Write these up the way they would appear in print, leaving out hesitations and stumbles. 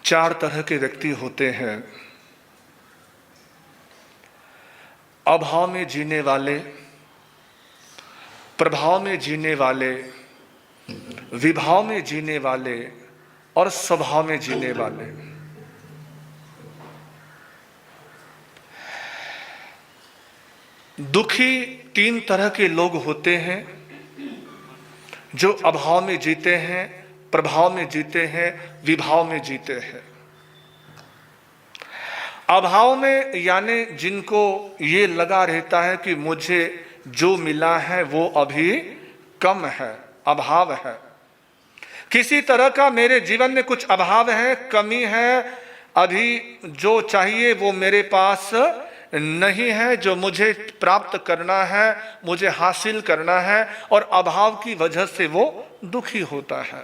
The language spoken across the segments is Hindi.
चार तरह के व्यक्ति होते हैं। अभाव में जीने वाले, प्रभाव में जीने वाले, विभाव में जीने वाले और स्वभाव में जीने वाले। दुखी तीन तरह के लोग होते हैं, जो अभाव में जीते हैं, प्रभाव में जीते हैं, विभाव में जीते हैं। अभाव में यानी जिनको ये लगा रहता है कि मुझे जो मिला है वो अभी कम है, अभाव है। किसी तरह का मेरे जीवन में कुछ अभाव है, कमी है, अभी जो चाहिए वो मेरे पास नहीं है, जो मुझे प्राप्त करना है, मुझे हासिल करना है, और अभाव की वजह से वो दुखी होता है।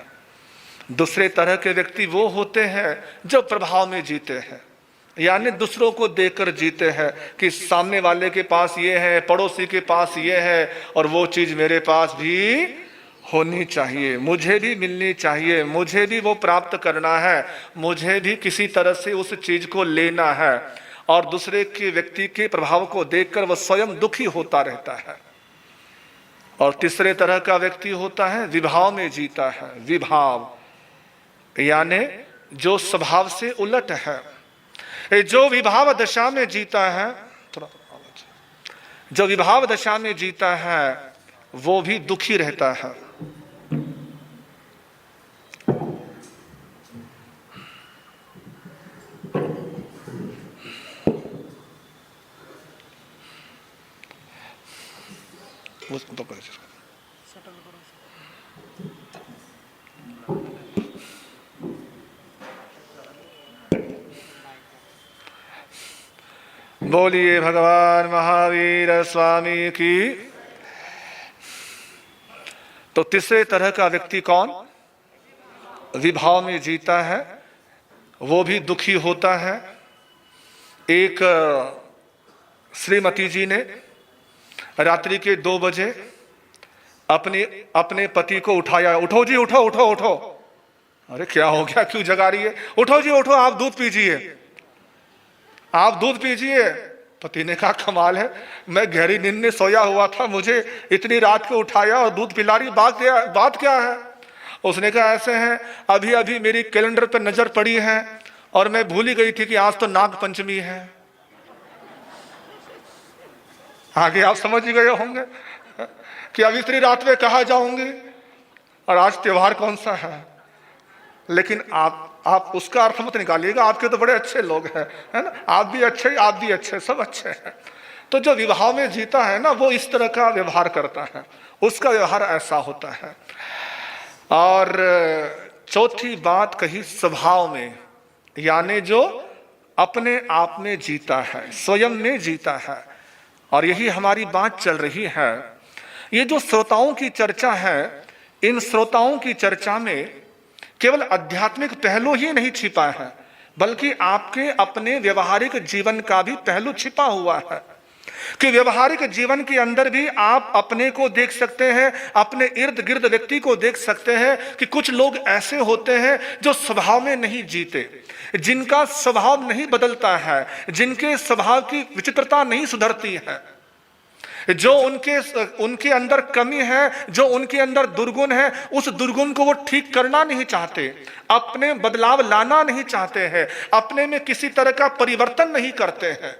दूसरे तरह के व्यक्ति वो होते हैं जो प्रभाव में जीते हैं, यानी दूसरों को देकर जीते हैं कि सामने वाले के पास ये है, पड़ोसी के पास ये है, और वो चीज मेरे पास भी होनी चाहिए, मुझे भी मिलनी चाहिए, मुझे भी वो प्राप्त करना है, मुझे भी किसी तरह से उस चीज को लेना है। और दूसरे के व्यक्ति के प्रभाव को देखकर वह स्वयं दुखी होता रहता है। और तीसरे तरह का व्यक्ति होता है विभाव में जीता है। विभाव यानी जो स्वभाव से उलट है। जो विभाव दशा में जीता है, जो विभाव दशा में जीता है वो भी दुखी रहता है। बोलिए भगवान महावीर स्वामी की। तो तीसरे तरह का व्यक्ति कौन? विभाव में जीता है, वो भी दुखी होता है। एक श्रीमती जी ने रात्रि के 2 बजे अपने पति को उठाया। उठो जी, उठो उठो उठो। अरे क्या हो गया, क्यों जगा रही है? उठो जी उठो, आप दूध पीजिए, आप दूध पीजिए। पति ने कहा कमाल है, मैं गहरी नींद में सोया हुआ था, मुझे इतनी रात को उठाया और दूध पिला रही, बात क्या है? उसने कहा ऐसे है, अभी अभी मेरी कैलेंडर पर नजर पड़ी है और मैं भूल ही गई थी कि आज तो नाग पंचमी है। आगे आप समझ ही गए होंगे कि अब इतनी रात में कहाँ जाऊंगी और आज त्योहार कौन सा है। लेकिन आप उसका अर्थ मत निकालिएगा, आपके तो बड़े अच्छे लोग हैं, है ना, आप भी अच्छे, सब अच्छे हैं। तो जो विभाव में जीता है ना, वो इस तरह का व्यवहार करता है, उसका व्यवहार ऐसा होता है। और चौथी बात कही स्वभाव में, यानी जो अपने आप में जीता है, स्वयं में जीता है। और यही हमारी बात चल रही है। ये जो श्रोताओं की चर्चा है, इन श्रोताओं की चर्चा में केवल आध्यात्मिक पहलू ही नहीं छिपा है, बल्कि आपके अपने व्यवहारिक जीवन का भी पहलू छिपा हुआ है। कि व्यवहारिक जीवन के अंदर भी आप अपने को देख सकते हैं, अपने इर्द गिर्द व्यक्ति को देख सकते हैं कि कुछ लोग ऐसे होते हैं जो स्वभाव में नहीं जीते, जिनका स्वभाव नहीं बदलता है, जिनके स्वभाव की विचित्रता नहीं सुधरती है, जो उनके अंदर कमी है, जो उनके अंदर दुर्गुण है, उस दुर्गुण को वो ठीक करना नहीं चाहते, अपने बदलाव लाना नहीं चाहते हैं, अपने में किसी तरह का परिवर्तन नहीं करते हैं।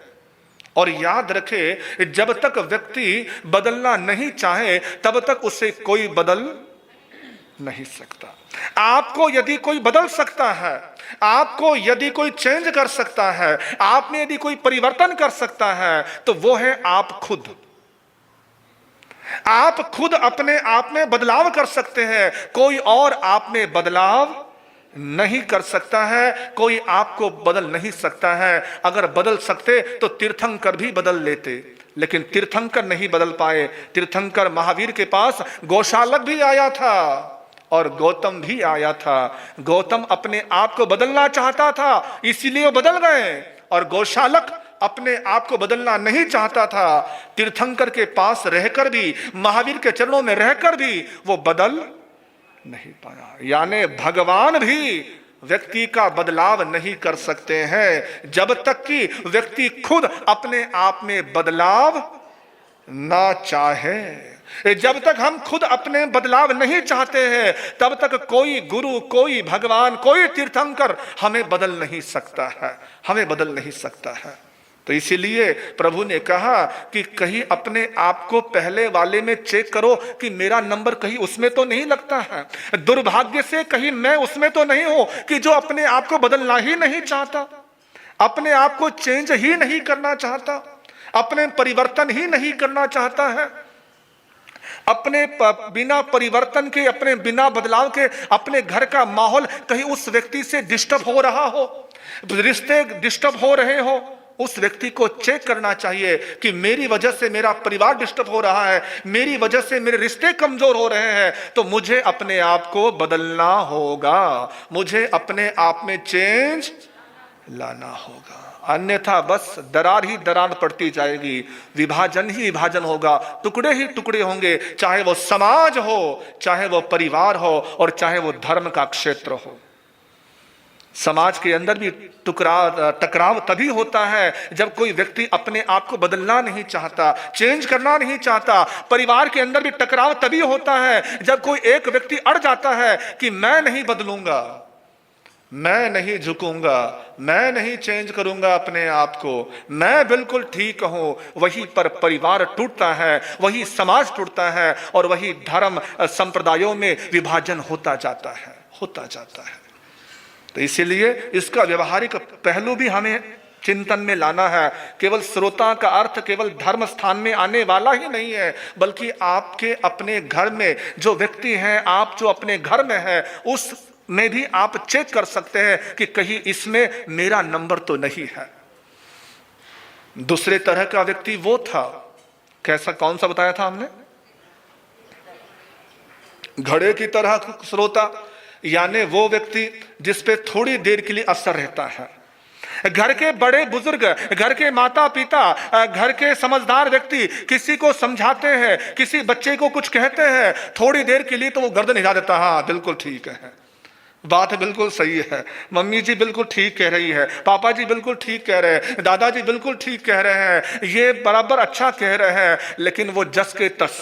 और याद रखे, जब तक व्यक्ति बदलना नहीं चाहे तब तक उसे कोई बदल नहीं सकता। आपको यदि कोई बदल सकता है, आपको यदि कोई चेंज कर सकता है, आप में यदि कोई परिवर्तन कर सकता है, तो वो है आप खुद। आप खुद अपने आप में बदलाव कर सकते हैं, कोई और आप में बदलाव नहीं कर सकता है, कोई आपको बदल नहीं सकता है। अगर बदल सकते तो तीर्थंकर भी बदल लेते, लेकिन तीर्थंकर नहीं बदल पाए। तीर्थंकर महावीर के पास गौशालक भी आया था और गौतम भी आया था। गौतम अपने आप को बदलना चाहता था, इसीलिए वो बदल गए, और गौशालक अपने आप को बदलना नहीं चाहता था। तीर्थंकर के पास रहकर भी, महावीर के चरणों में रहकर भी वो बदल नहीं पाया। यानी भगवान भी व्यक्ति का बदलाव नहीं कर सकते हैं जब तक कि व्यक्ति खुद अपने आप में बदलाव ना चाहे। जब तक हम खुद अपने बदलाव नहीं चाहते हैं तब तक कोई गुरु, कोई भगवान, कोई तीर्थंकर हमें बदल नहीं सकता है, हमें बदल नहीं सकता है। तो इसीलिए प्रभु ने कहा कि कहीं अपने आप को पहले वाले में चेक करो कि मेरा नंबर कहीं उसमें तो नहीं लगता है। दुर्भाग्य से कहीं मैं उसमें तो नहीं हूं कि जो अपने आप को बदलना ही नहीं चाहता, अपने आप को चेंज ही नहीं करना चाहता, अपने परिवर्तन ही नहीं करना चाहता है। अपने बिना परिवर्तन के, अपने बिना बदलाव के अपने घर का माहौल कहीं उस व्यक्ति से डिस्टर्ब हो रहा हो, रिश्ते डिस्टर्ब हो रहे हो, उस व्यक्ति को चेक करना चाहिए कि मेरी वजह से मेरा परिवार डिस्टर्ब हो रहा है, मेरी वजह से मेरे रिश्ते कमजोर हो रहे हैं, तो मुझे अपने आप को बदलना होगा, मुझे अपने आप में चेंज लाना होगा। अन्यथा बस दरार ही दरार पड़ती जाएगी, विभाजन ही विभाजन होगा, टुकड़े ही टुकड़े होंगे, चाहे वो समाज हो, चाहे वो परिवार हो और चाहे वो धर्म का क्षेत्र हो। समाज के अंदर भी टकराव तभी होता है जब कोई व्यक्ति अपने आप को बदलना नहीं चाहता, चेंज करना नहीं चाहता। परिवार के अंदर भी टकराव तभी होता है जब कोई एक व्यक्ति अड़ जाता है कि मैं नहीं बदलूंगा, मैं नहीं झुकूंगा, मैं नहीं चेंज करूंगा अपने आप को, मैं बिल्कुल ठीक हूं। वहीं पर परिवार टूटता है, वही समाज टूटता है और वही धर्म संप्रदायों में विभाजन होता जाता है, होता जाता है। तो इसीलिए इसका व्यवहारिक पहलू भी हमें चिंतन में लाना है। केवल श्रोता का अर्थ केवल धर्म स्थान में आने वाला ही नहीं है, बल्कि आपके अपने घर में जो व्यक्ति हैं, आप जो अपने घर में है उस में भी आप चेक कर सकते हैं कि कहीं इसमें मेरा नंबर तो नहीं है। दूसरे तरह का व्यक्ति वो था, कैसा, कौन सा बताया था हमने? घड़े की तरह श्रोता, यानी वो व्यक्ति जिस पे थोड़ी देर के लिए असर रहता है। घर के बड़े बुजुर्ग, घर के माता पिता, घर के समझदार व्यक्ति किसी को समझाते हैं, किसी बच्चे को कुछ कहते हैं, थोड़ी देर के लिए तो वो गर्दन हिला देता, हाँ बिल्कुल ठीक है, बात बिल्कुल सही है, मम्मी जी बिल्कुल ठीक कह रही है, पापा जी बिल्कुल ठीक कह रहे हैं, दादाजी बिल्कुल ठीक कह रहे हैं, ये बराबर अच्छा कह रहे हैं, लेकिन वो जस के तस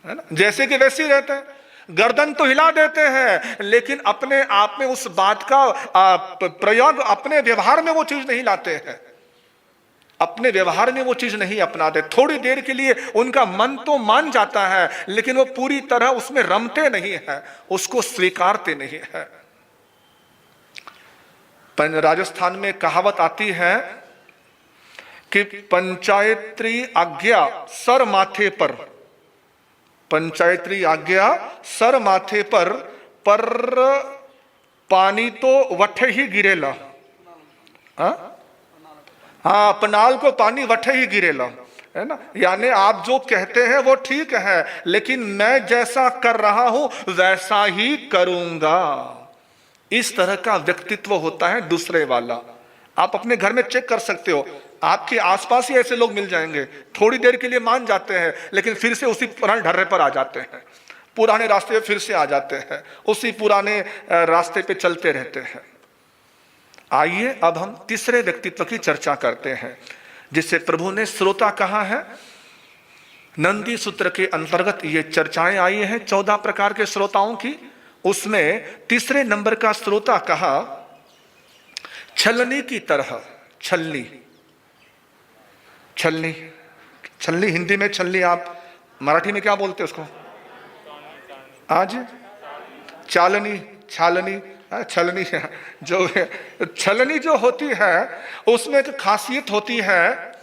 है ना, जैसे कि वैसे ही रहते हैं। गर्दन तो हिला देते हैं लेकिन अपने आप में उस बात का प्रयोग अपने व्यवहार में वो चीज नहीं लाते हैं, अपने व्यवहार में वो चीज नहीं अपनाते। थोड़ी देर के लिए उनका मन तो मान जाता है लेकिन वो पूरी तरह उसमें रमते नहीं है, उसको स्वीकारते नहीं है। राजस्थान में कहावत आती है कि पंचायत्री आज्ञा सर माथे पर, पंचायती आज्ञा सर माथे पर पानी तो वठे ही गिरेला। हाँ, पनाल को पानी वठे ही गिरेला, है ना, यानी आप जो कहते हैं वो ठीक है लेकिन मैं जैसा कर रहा हूं वैसा ही करूंगा। इस तरह का व्यक्तित्व होता है दूसरे वाला। आप अपने घर में चेक कर सकते हो, आपके आसपास ही ऐसे लोग मिल जाएंगे, थोड़ी देर के लिए मान जाते हैं लेकिन फिर से उसी पुराने ढर्रे पर आ जाते हैं, पुराने रास्ते पे फिर से आ जाते हैं, उसी पुराने रास्ते पे चलते रहते हैं। आइए अब हम तीसरे व्यक्तित्व की चर्चा करते हैं जिसे प्रभु ने श्रोता कहा है। नंदी सूत्र के अंतर्गत ये चर्चाएं आई हैं 14 प्रकार के श्रोताओं की। उसमें तीसरे नंबर का श्रोता कहा छलनी की तरह। छलनी, छलनी, छलनी हिंदी में छलनी, आप मराठी में क्या बोलते हैं उसको? आज चालनी, छालनी, छलनी। जो छलनी जो होती है उसमें एक खासियत होती है,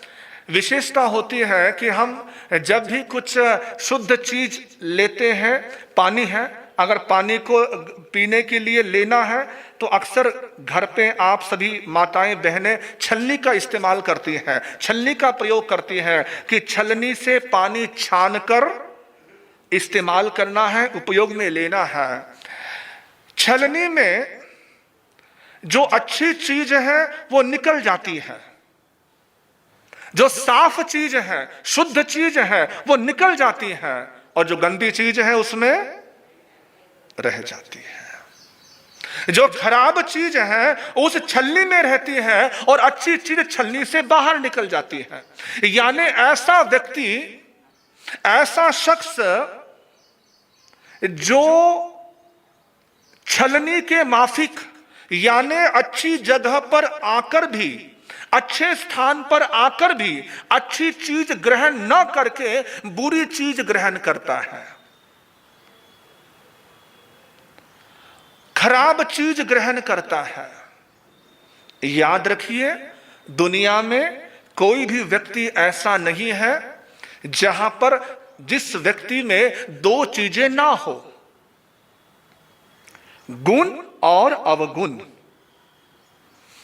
विशेषता होती है कि हम जब भी कुछ शुद्ध चीज लेते हैं, पानी है, अगर पानी को पीने के लिए लेना है तो अक्सर घर पे आप सभी माताएं बहनें छलनी का इस्तेमाल करती हैं, छलनी का प्रयोग करती हैं कि छलनी से पानी छानकर इस्तेमाल करना है, उपयोग में लेना है। छलनी में जो अच्छी चीज है वो निकल जाती है, जो साफ चीज है, शुद्ध चीज है वो निकल जाती है, और जो गंदी चीज है उसमें रह जाती है। जो खराब चीज है उस छलनी में रहती है और अच्छी चीज छलनी से बाहर निकल जाती है। यानी ऐसा व्यक्ति, ऐसा शख्स जो छलनी के माफिक, यानी अच्छी जगह पर आकर भी, अच्छे स्थान पर आकर भी अच्छी चीज ग्रहण न करके बुरी चीज ग्रहण करता है, खराब चीज ग्रहण करता है। याद रखिए, दुनिया में कोई भी व्यक्ति ऐसा नहीं है जहां पर जिस व्यक्ति में दो चीजें ना हो, गुण और अवगुण,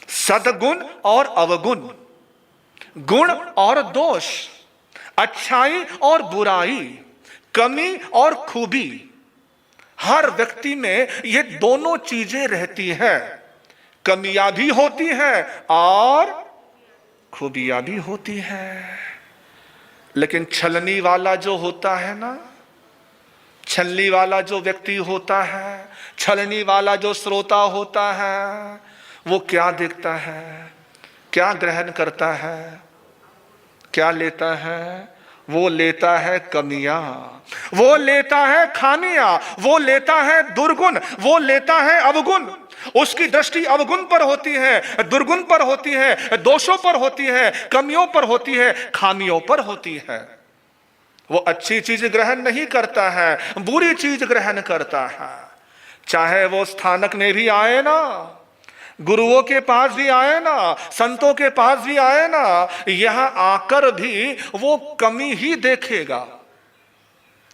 सद्गुण और अवगुण, गुण और दोष, अच्छाई और बुराई, कमी और खूबी। हर व्यक्ति में ये दोनों चीजें रहती हैं। कमियां भी होती हैं और खूबियां भी होती हैं। लेकिन छलनी वाला जो होता है ना, छलनी वाला जो व्यक्ति होता है, छलनी वाला जो श्रोता होता है, वो क्या देखता है, क्या ग्रहण करता है, क्या लेता है? वो लेता है कमियां, वो लेता है खामियां, वो लेता है दुर्गुण, वो लेता है अवगुण। उसकी दृष्टि अवगुण पर होती है, दुर्गुण पर होती है, दोषों पर होती है, कमियों पर होती है, खामियों पर होती है। वो अच्छी चीज ग्रहण नहीं करता है, बुरी चीज ग्रहण करता है। चाहे वो स्थानक में भी आए ना, गुरुओं के पास भी आए ना, संतों के पास भी आए ना, यहां आकर भी वो कमी ही देखेगा।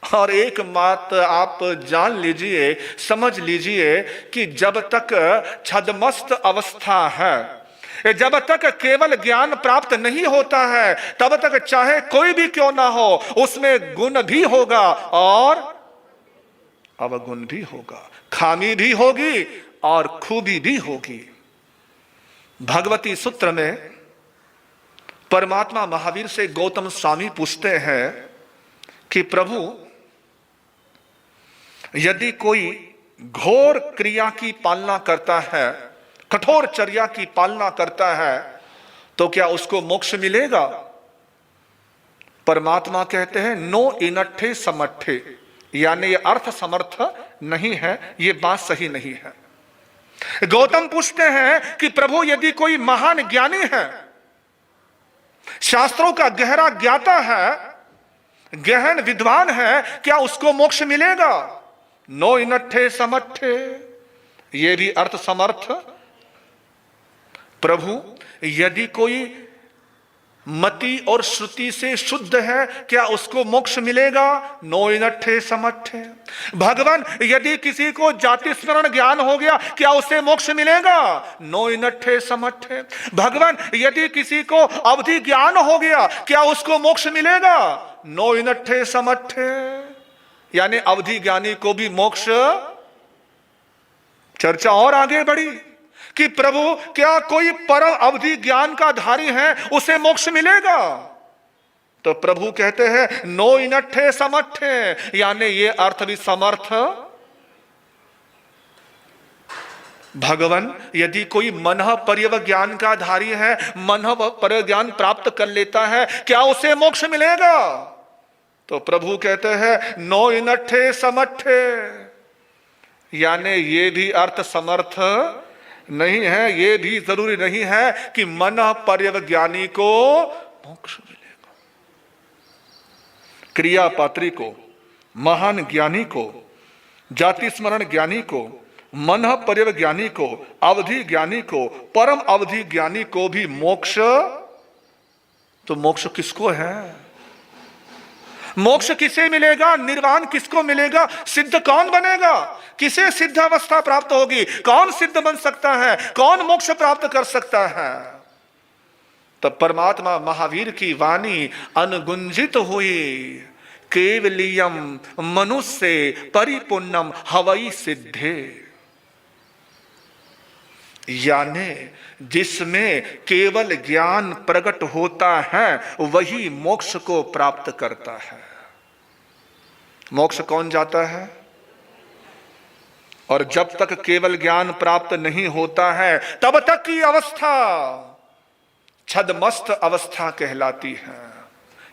और एक बात आप जान लीजिए, समझ लीजिए कि जब तक छद्मस्त अवस्था है, जब तक केवल ज्ञान प्राप्त नहीं होता है, तब तक चाहे कोई भी क्यों ना हो, उसमें गुण भी होगा और अवगुण भी होगा, खामी भी होगी और खूबी भी होगी। भगवती सूत्र में परमात्मा महावीर से गौतम स्वामी पूछते हैं कि प्रभु, यदि कोई घोर क्रिया की पालना करता है, कठोर चर्या की पालना करता है, तो क्या उसको मोक्ष मिलेगा? परमात्मा कहते हैं नो इनट्ठे समट्ठे, यानी ये अर्थ समर्थ नहीं है, ये बात सही नहीं है। गौतम पूछते हैं कि प्रभु, यदि कोई महान ज्ञानी है, शास्त्रों का गहरा ज्ञाता है, गहन विद्वान है, क्या उसको मोक्ष मिलेगा? नो इनट्ठे समट्ठे, ये भी अर्थ समर्थ। प्रभु, यदि कोई मति और श्रुति से शुद्ध है, क्या उसको मोक्ष मिलेगा? नो इनट्ठे समट्ठे। भगवान, यदि किसी को जाति स्मरण ज्ञान हो गया, क्या उसे मोक्ष मिलेगा? नो इनट्ठे समट्ठे। भगवान, यदि किसी को अवधि ज्ञान हो गया, क्या उसको मोक्ष मिलेगा? नो इनट्ठे समट्ठे। यानी अवधि ज्ञानी को भी मोक्ष। चर्चा और आगे बढ़ी कि प्रभु, क्या कोई परम अवधि ज्ञान का धारी है, उसे मोक्ष मिलेगा? तो प्रभु कहते हैं नो इनट्ठे समट्ठे, यानी ये अर्थ भी समर्थ। भगवान, यदि कोई मनः पर्यव ज्ञान का धारी है, मनः पर्यव ज्ञान प्राप्त कर लेता है, क्या उसे मोक्ष मिलेगा? तो प्रभु कहते हैं नो इनट्ठे समट्ठे, यानी ये भी अर्थ समर्थ नहीं है, ये भी जरूरी नहीं है कि मनः पर्यव ज्ञानी को मोक्ष मिलेगा। क्रिया पात्री को, महान ज्ञानी को, जाति स्मरण ज्ञानी को, मनः पर्यव ज्ञानी को, अवधि ज्ञानी को, परम अवधि ज्ञानी को भी मोक्ष। तो मोक्ष किसको है? मोक्ष किसे मिलेगा? निर्वाण किसको मिलेगा? सिद्ध कौन बनेगा? किसे सिद्ध अवस्था प्राप्त होगी? कौन सिद्ध बन सकता है? कौन मोक्ष प्राप्त कर सकता है? तब परमात्मा महावीर की वाणी अनुगुंजित हुई, केवलियम मनुष्य परिपूर्णम हवई सिद्धे, यानी जिसमें केवल ज्ञान प्रकट होता है वही मोक्ष को प्राप्त करता है। मोक्ष कौन जाता है? और जब तक केवल ज्ञान प्राप्त नहीं होता है तब तक की अवस्था छदमस्त अवस्था कहलाती है।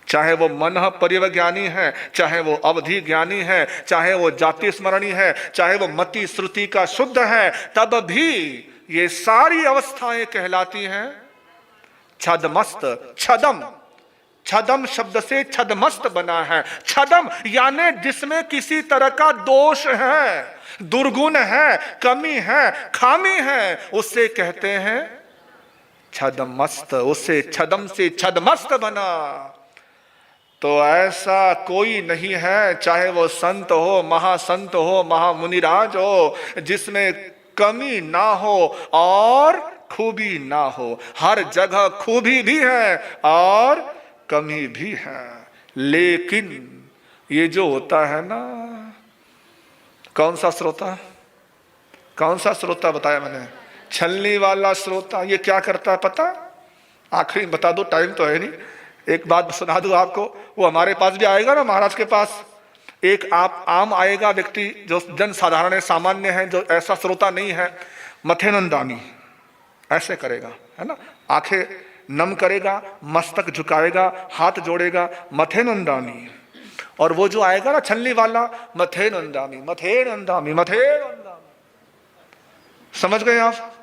चाहे वो मन परिवज्ञानी है, चाहे वो अवधि ज्ञानी है, चाहे वो जाति स्मरणी है, चाहे वो मति श्रुति का शुद्ध है, तब भी ये सारी अवस्थाएं कहलाती हैं छदमस्त। छदम, छदम शब्द से छदमस्त बना है। छदम यानी जिसमें किसी तरह का दोष है, दुर्गुण है, कमी है, खामी है, उससे कहते हैं छदमस्त। उससे छदम से छदमस्त बना। तो ऐसा कोई नहीं है, चाहे वो संत हो, महासंत हो, महामुनिराज हो, जिसमें कमी ना हो और खूबी ना हो। हर जगह खूबी भी है और कमी भी है। लेकिन ये जो होता है ना, कौन सा श्रोता, कौन सा श्रोता बताया मैंने? छलनी वाला श्रोता। ये क्या करता है पता? आखिरी बता दो, टाइम तो है नहीं, एक बात सुना दूं आपको। वो हमारे पास भी आएगा ना, महाराज के पास एक आप आम आएगा व्यक्ति जो जन साधारण है, सामान्य है, जो ऐसा श्रोता नहीं है, मथेनंदानी ऐसे करेगा, है ना, आंखें नम करेगा, मस्तक झुकाएगा, हाथ जोड़ेगा, मथेनंदानी। और वो जो आएगा ना छलनी वाला, मथेनंदामी मथेनंदामी मथेनंदामी। समझ गए आप?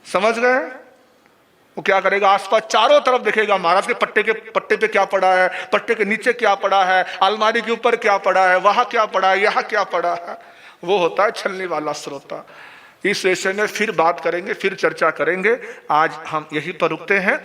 समझ गए? वो क्या करेगा? आसपास चारों तरफ देखेगा, महाराज के पट्टे पे क्या पड़ा है, पट्टे के नीचे क्या पड़ा है, अलमारी के ऊपर क्या पड़ा है, वहां क्या पड़ा है, यहाँ क्या पड़ा है। वो होता है छलनी वाला श्रोता। इस विषय में फिर बात करेंगे, फिर चर्चा करेंगे। आज हम यहीं पर रुकते हैं।